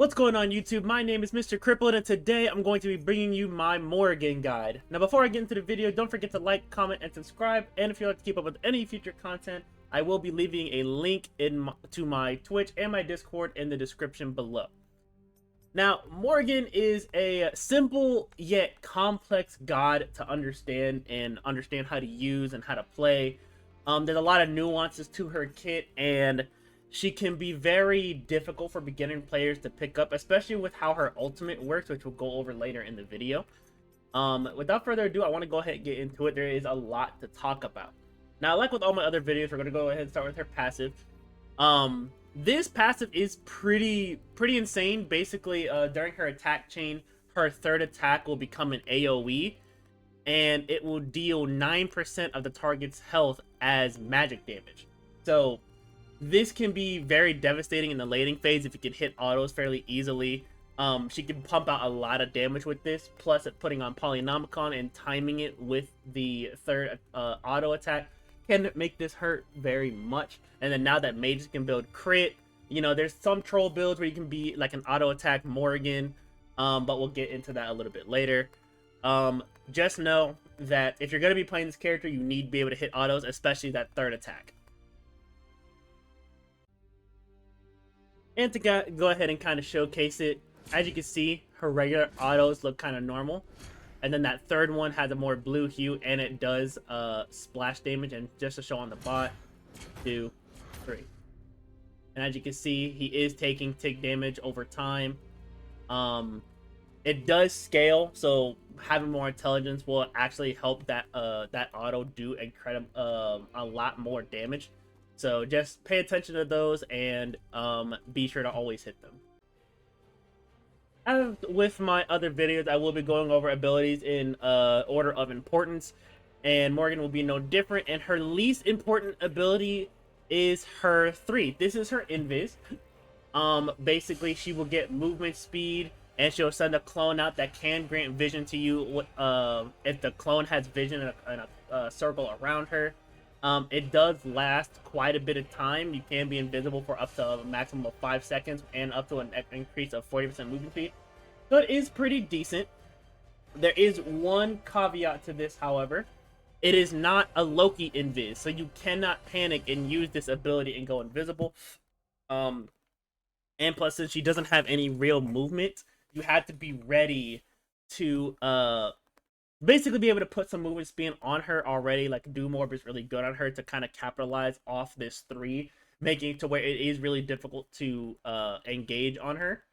What's going on YouTube? My name is Mr. Crippled and today I'm going to be bringing you my Morrigan guide. Now before I get into the video, don't forget to like, comment, and subscribe. And if you'd like to keep up with any future content, I will be leaving a link to my Twitch and my Discord in the description below. Now, Morrigan is a simple yet complex god to understand and understand how to use and how to play. There's a lot of nuances to her kit, and she can be very difficult for beginning players to pick up, especially with how her ultimate works, which we'll go over later in the video. Without further ado, I want to go ahead and get into it. There is a lot to talk about. Now, like with all my other videos, we're going to go ahead and start with her passive. This passive is pretty insane. Basically, during her attack chain, her third attack will become an AoE, and it will deal 9% of the target's health as magic damage. So this can be very devastating in the laning phase if you can hit autos fairly easily. She can pump out a lot of damage with this, plus putting on Polynomicon and timing it with the third auto attack can make this hurt very much. And then now that mages can build crit, you know, there's some troll builds where you can be like an auto attack Morrigan, but we'll get into that a little bit later. Just know that if you're going to be playing this character, you need to be able to hit autos, especially that third attack. And to go ahead and kind of showcase it, as you can see, her regular autos look kind of normal. And then that third one has a more blue hue, and it does splash damage. And just to show on the bot, 2, 3. And as you can see, he is taking tick damage over time. It does scale, so having more intelligence will actually help that that auto do a lot more damage. So just pay attention to those and be sure to always hit them. As with my other videos, I will be going over abilities in order of importance, and Morrigan will be no different. And her least important ability is her 3. This is her invis. Basically, she will get movement speed, and she'll send a clone out that can grant vision to you if the clone has vision in a circle around her. It does last quite a bit of time. You can be invisible for up to a maximum of 5 seconds and up to an increase of 40% movement speed. So it is pretty decent. There is one caveat to this, however. It is not a Loki invis, so you cannot panic and use this ability and go invisible. And plus, since she doesn't have any real movement, you have to be ready to basically be able to put some movement speed on her already. Like Doom Orb is really good on her to kind of capitalize off this 3, making it to where it is really difficult to engage on her.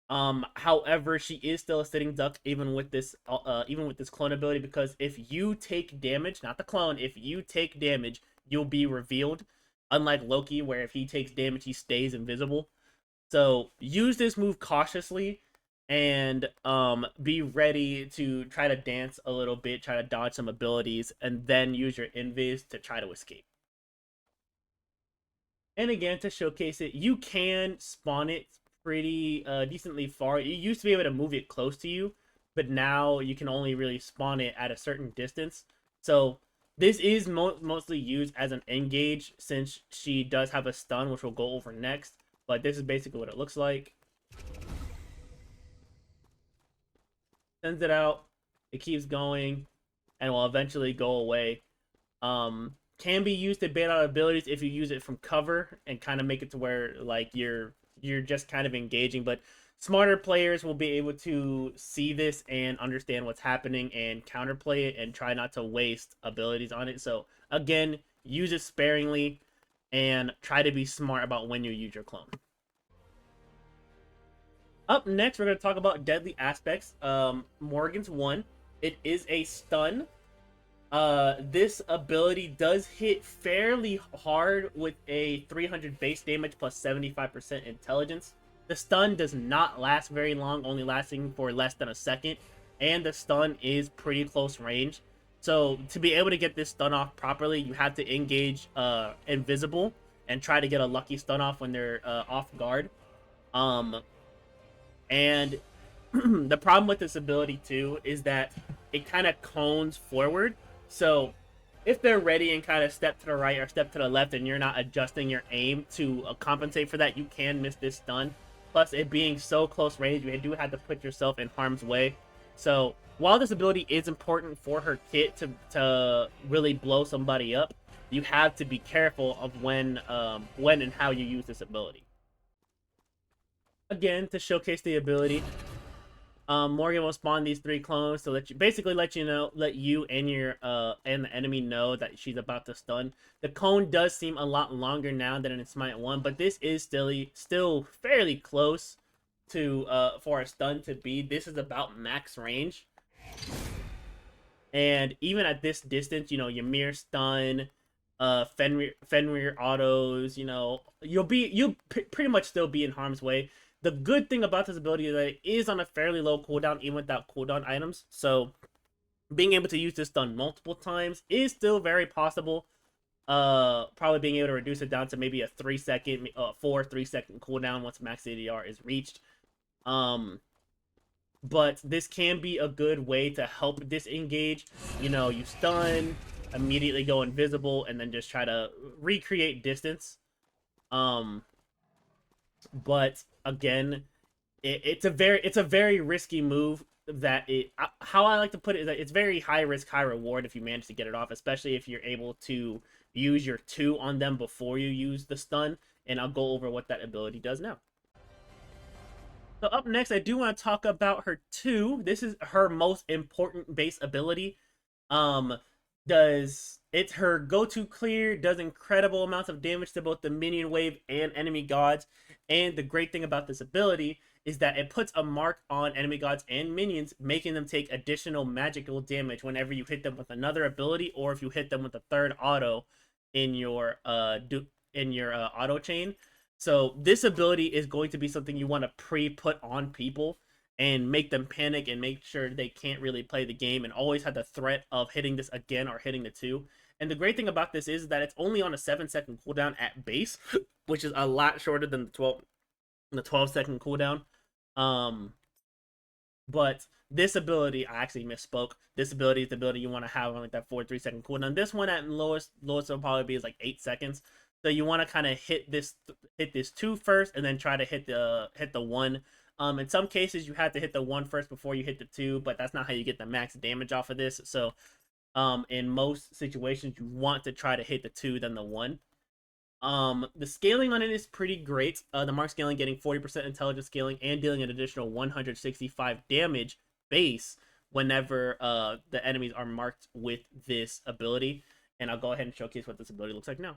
However, she is still a sitting duck even with this clone ability, because if you take damage, not the clone, if you take damage, you'll be revealed. Unlike Loki, where if he takes damage, he stays invisible. So use this move cautiously and be ready to try to dance a little bit, try to dodge some abilities, and then use your invis to try to escape. And again, to showcase it, you can spawn it pretty decently far. You used to be able to move it close to you, but now you can only really spawn it at a certain distance. So this is mostly used as an engage, since she does have a stun, which we'll go over next. But this is basically what it looks like. Sends it out, it keeps going, and will eventually go away. Can be used to bait out abilities if you use it from cover and kind of make it to where like you're just kind of engaging. But smarter players will be able to see this and understand what's happening and counterplay it and try not to waste abilities on it. So again, use it sparingly and try to be smart about when you use your clone. Up next, we're going to talk about deadly aspects. Morrigan's 1. It is a stun. This ability does hit fairly hard with a 300 base damage plus 75% intelligence. The stun does not last very long, only lasting for less than a second. And the stun is pretty close range. So to be able to get this stun off properly, you have to engage invisible and try to get a lucky stun off when they're off guard. And the problem with this ability too is that it kind of cones forward. So if they're ready and kind of step to the right or step to the left and you're not adjusting your aim to compensate for that, you can miss this stun. plus it being so close range, you do have to put yourself in harm's way. So while this ability is important for her kit to really blow somebody up, you have to be careful of when and how you use this ability. Again, to showcase the ability, Morrigan will spawn these 3 clones to let you and your and the enemy know that she's about to stun. The cone does seem a lot longer now than in Smite 1, but this is still fairly close to for a stun to be. This is about max range. And even at this distance, Ymir stun, Fenrir autos, you'll pretty much still be in harm's way. The good thing about this ability is that it is on a fairly low cooldown, even without cooldown items. So being able to use this stun multiple times is still very possible. Probably being able to reduce it down to maybe a 3-second, 3-second cooldown once max ADR is reached. But this can be a good way to help disengage. You stun, immediately go invisible, and then just try to recreate distance. But again, it's a very risky move. How I like to put it is that it's very high risk, high reward if you manage to get it off, especially if you're able to use your 2 on them before you use the stun. And I'll go over what that ability does now. So up next, I do want to talk about her 2. This is her most important base ability. It's her go-to clear, does incredible amounts of damage to both the minion wave and enemy gods. And the great thing about this ability is that it puts a mark on enemy gods and minions, making them take additional magical damage whenever you hit them with another ability, or if you hit them with a 3rd auto in your auto chain. So this ability is going to be something you want to pre-put on people and make them panic and make sure they can't really play the game and always have the threat of hitting this again or hitting the 2. And the great thing about this is that it's only on a 7-second cooldown at base, which is a lot shorter than the 12-second cooldown. But this ability, I actually misspoke. This ability is the ability you want to have on like that 3-second cooldown. This one at lowest will probably be is like 8 seconds. So you want to kind of hit this 2 first, and then try to hit the 1. In some cases, you have to hit the 1 first before you hit the 2, but that's not how you get the max damage off of this. So, in most situations, you want to try to hit the 2, then the 1. The scaling on it is pretty great. The mark scaling getting 40% intelligence scaling and dealing an additional 165 damage base whenever the enemies are marked with this ability. And I'll go ahead and showcase what this ability looks like now.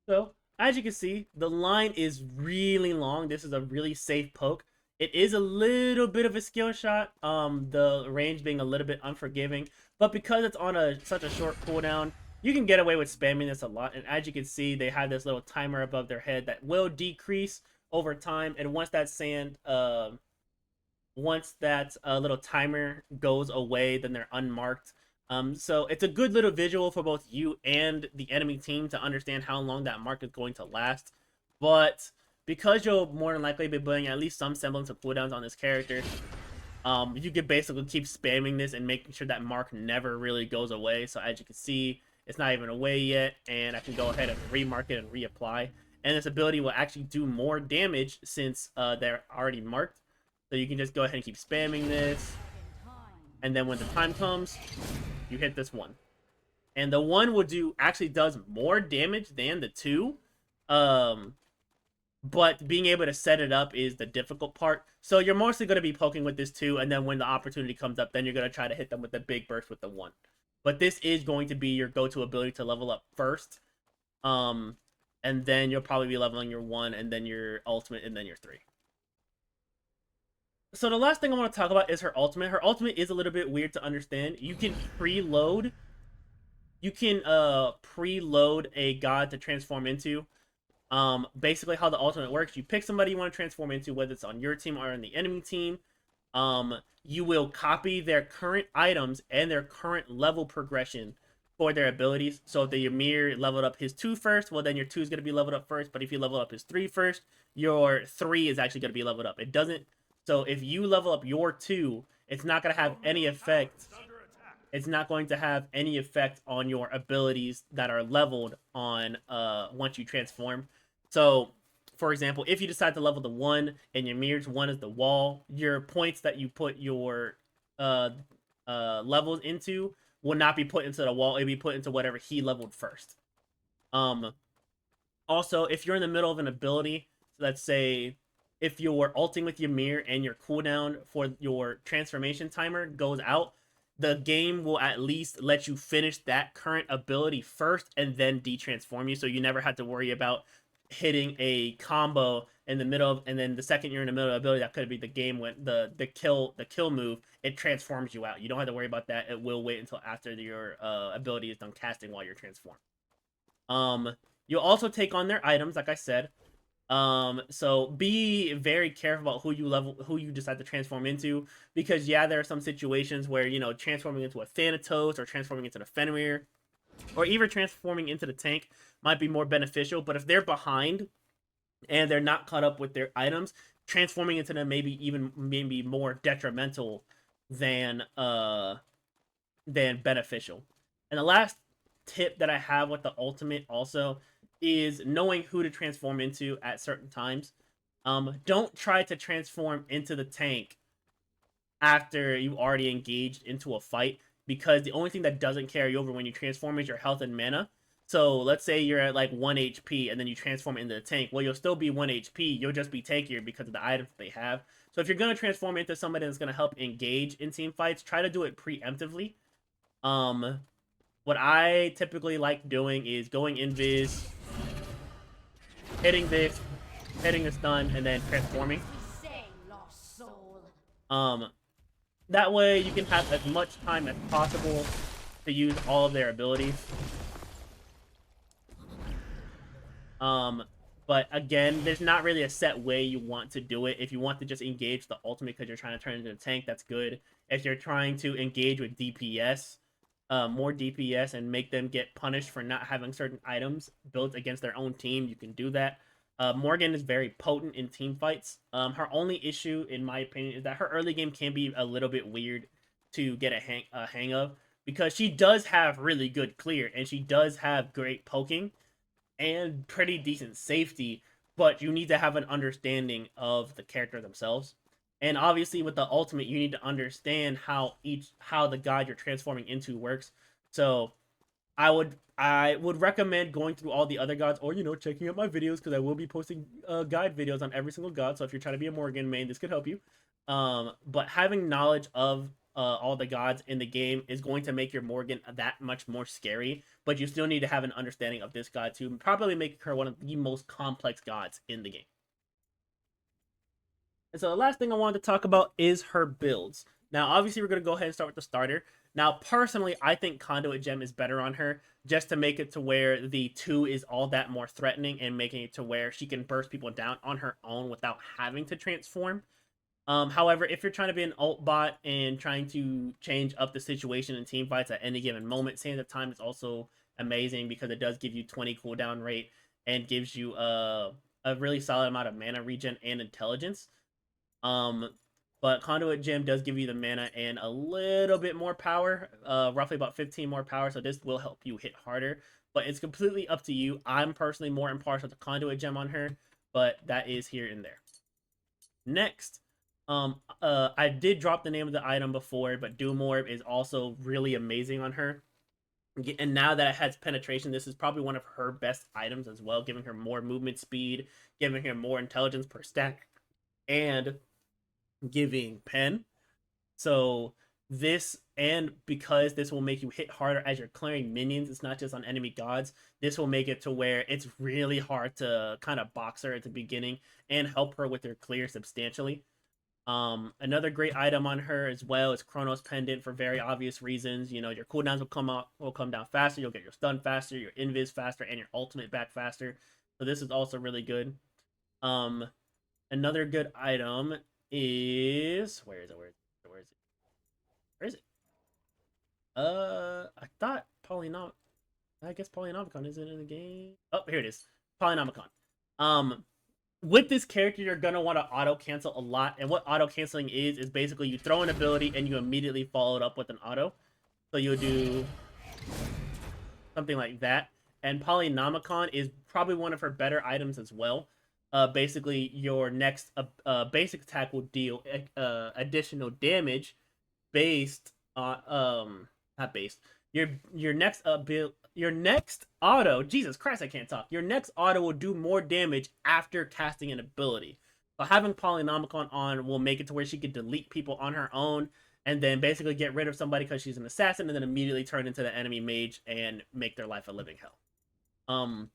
So, as you can see, the line is really long. This is a really safe poke. It is a little bit of a skill shot, the range being a little bit unforgiving. But because it's on such a short cooldown, you can get away with spamming this a lot. And as you can see, they have this little timer above their head that will decrease over time. And once that little timer goes away, then they're unmarked. So it's a good little visual for both you and the enemy team to understand how long that mark is going to last. But because you'll more than likely be putting at least some semblance of cooldowns on this character, you can basically keep spamming this and making sure that mark never really goes away. So as you can see, it's not even away yet, and I can go ahead and remark it and reapply. And this ability will actually do more damage since they're already marked. So you can just go ahead and keep spamming this. And then when the time comes, you hit this 1. And the 1 actually does more damage than the 2. But being able to set it up is the difficult part. So you're mostly going to be poking with this 2, and then when the opportunity comes up, then you're going to try to hit them with the big burst with the 1. But this is going to be your go-to ability to level up first. And then you'll probably be leveling your 1, and then your ultimate, and then your 3. So the last thing I want to talk about is her ultimate. Her ultimate is a little bit weird to understand. You can preload a god to transform into. Basically how the ultimate works, you pick somebody you want to transform into, whether it's on your team or on the enemy team. You will copy their current items and their current level progression for their abilities. So if the Ymir leveled up his 2 first, well then your 2 is going to be leveled up first. But if you level up his 3 first, your 3 is actually going to be leveled up. It doesn't. So if you level up your 2, it's not going to have any effect. It's not going to have any effect on your abilities that are leveled on once you transform. So for example, if you decide to level the 1 and your mirror's 1 is the wall, your points that you put your uh levels into will not be put into the wall. It'll be put into whatever he leveled first. Also, if you're in the middle of an ability, so let's say if you're ulting with your mirror and your cooldown for your transformation timer goes out, the game will at least let you finish that current ability first and then detransform you, so you never have to worry about hitting a combo in the middle of, and then the second you're in the middle of the ability, that could be the game when the kill move, it transforms you out. You don't have to worry about that. It will wait until after your ability is done casting while you're transformed. You'll also take on their items, like I said. So be very careful about who you decide to transform into, because yeah, there are some situations where, you know, transforming into a Thanatos or transforming into the Fenrir or even transforming into the tank might be more beneficial. But if they're behind and they're not caught up with their items, transforming into them maybe more detrimental than beneficial. And the last tip that I have with the ultimate also is knowing who to transform into at certain times. Don't try to transform into the tank after you already engaged into a fight, because the only thing that doesn't carry over when you transform is your health and mana. So let's say you're at like 1 HP and then you transform into the tank. Well, you'll still be 1 HP. You'll just be tankier because of the items that they have. So if you're going to transform into somebody that's going to help engage in team fights, try to do it preemptively. What I typically like doing is going invis, hitting this, hitting the stun, and then transforming. That way you can have as much time as possible to use all of their abilities. But again, there's not really a set way you want to do it. If you want to just engage the ultimate because you're trying to turn into a tank, that's good. If you're trying to engage with DPS, more DPS, and make them get punished for not having certain items built against their own team, you can do that. Morrigan is very potent in team fights. Her only issue, in my opinion, is that her early game can be a little bit weird to get a hang of, because she does have really good clear, and she does have great poking and pretty decent safety, but you need to have an understanding of the character themselves. And obviously with the ultimate, you need to understand how the god you're transforming into works. So I would recommend going through all the other gods, or, you know, checking out my videos, because I will be posting guide videos on every single god. So if you're trying to be a Morrigan main, this could help you. But having knowledge of all the gods in the game is going to make your Morrigan that much more scary. But you still need to have an understanding of this god to probably make her one of the most complex gods in the game. And so the last thing I wanted to talk about is her builds. Now, obviously, we're going to go ahead and start with the starter. Now, personally, I think Conduit Gem is better on her, just to make it to where the 2 is all that more threatening, and making it to where she can burst people down on her own without having to transform. However, if you're trying to be an ult bot and trying to change up the situation in team fights at any given moment, Sands of Time is also amazing, because it does give you 20 cooldown rate and gives you a really solid amount of mana regen and intelligence. But Conduit Gem does give you the mana and a little bit more power, roughly about 15 more power, so this will help you hit harder. But it's completely up to you. I'm personally more impartial to Conduit Gem on her, but that is here and there. Next, I did drop the name of the item before, but Doom Orb is also really amazing on her. And now that it has penetration, this is probably one of her best items as well, giving her more movement speed, giving her more intelligence per stack, and giving pen. So this, and because this will make you hit harder as you're clearing minions, it's not just on enemy gods, this will make it to where it's really hard to kind of box her at the beginning and help her with her clear substantially. Another great item on her as well is Chronos Pendant, for very obvious reasons. You know, your cooldowns will come down faster, you'll get your stun faster, your invis faster, and your ultimate back faster. So this is also really good. Another good item is, where is it? I thought I guess Polynomicon isn't in the game. Oh, here it is. Polynomicon. With this character, you're gonna want to auto cancel a lot, and what auto canceling is basically you throw an ability and you immediately follow it up with an auto. So you'll do something like that. And Polynomicon is probably one of her better items as well. basically your next basic attack will deal additional damage based on not based your next your next auto. Jesus Christ, I can't talk. Your next auto will do more damage after casting an ability. So having Polynomicon on will make it to where she could delete people on her own and then basically get rid of somebody because she's an assassin and then immediately turn into the enemy mage and make their life a living hell.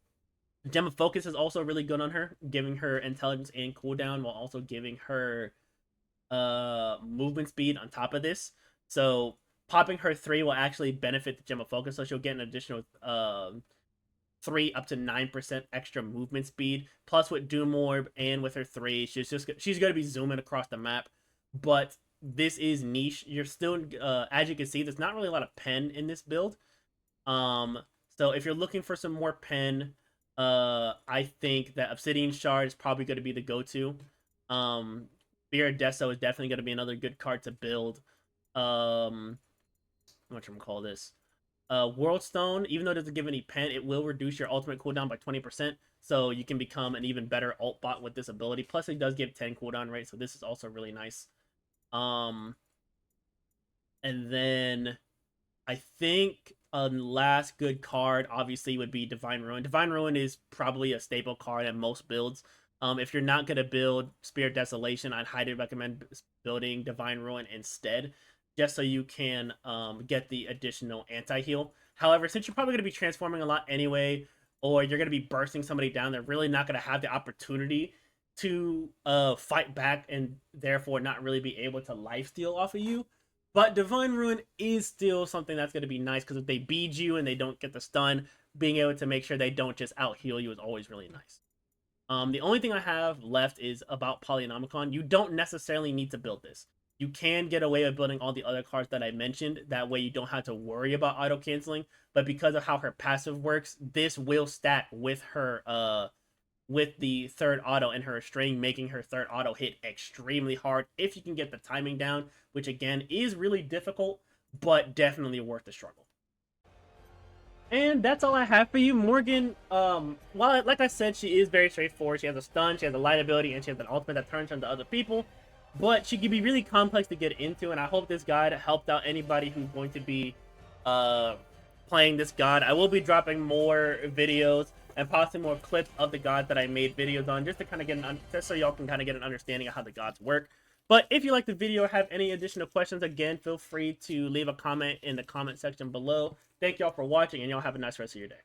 Gem of Focus is also really good on her, giving her intelligence and cooldown while also giving her movement speed on top of this. So popping her 3 will actually benefit the Gem of Focus, so she'll get an additional 3 up to 9% extra movement speed. Plus with Doom Orb and with her 3, she's gonna be zooming across the map. But this is niche. You're still as you can see, there's not really a lot of pen in this build. So if you're looking for some more pen, I think that Obsidian Shard is probably going to be the go-to. Spear of Deso is definitely going to be another good card to build. What should we call this? World Stone, even though it doesn't give any pen, it will reduce your ultimate cooldown by 20%, so you can become an even better ult bot with this ability. Plus, it does give 10 cooldown rate, so this is also really nice. And then I think a last good card obviously would be Divine Ruin. Divine Ruin is probably a staple card in most builds. If you're not going to build Spirit Desolation, I'd highly recommend building Divine Ruin instead, just so you can get the additional anti-heal. However, since you're probably going to be transforming a lot anyway, or you're going to be bursting somebody down, they're really not going to have the opportunity to fight back and therefore not really be able to lifesteal off of you. But Divine Ruin is still something that's going to be nice, because if they bead you and they don't get the stun, being able to make sure they don't just out heal you is always really nice. The only thing I have left is about Polynomicon. You don't necessarily need to build this. You can get away with building all the other cards that I mentioned. That way you don't have to worry about auto canceling. But because of how her passive works, this will stack with her with the third auto and her string, making her third auto hit extremely hard if you can get the timing down, which again is really difficult, but definitely worth the struggle. And that's all I have for you. Morgan, well, like I said, she is very straightforward. She has a stun, she has a light ability, and she has an ultimate that turns into other people. But she can be really complex to get into, and I hope this guide helped out anybody who's going to be playing this god. I will be dropping more videos and possibly more clips of the gods that I made videos on, just to kind of get just so y'all can kind of get an understanding of how the gods work. But if you like the video or have any additional questions, again, feel free to leave a comment in the comment section below. Thank y'all for watching, and y'all have a nice rest of your day.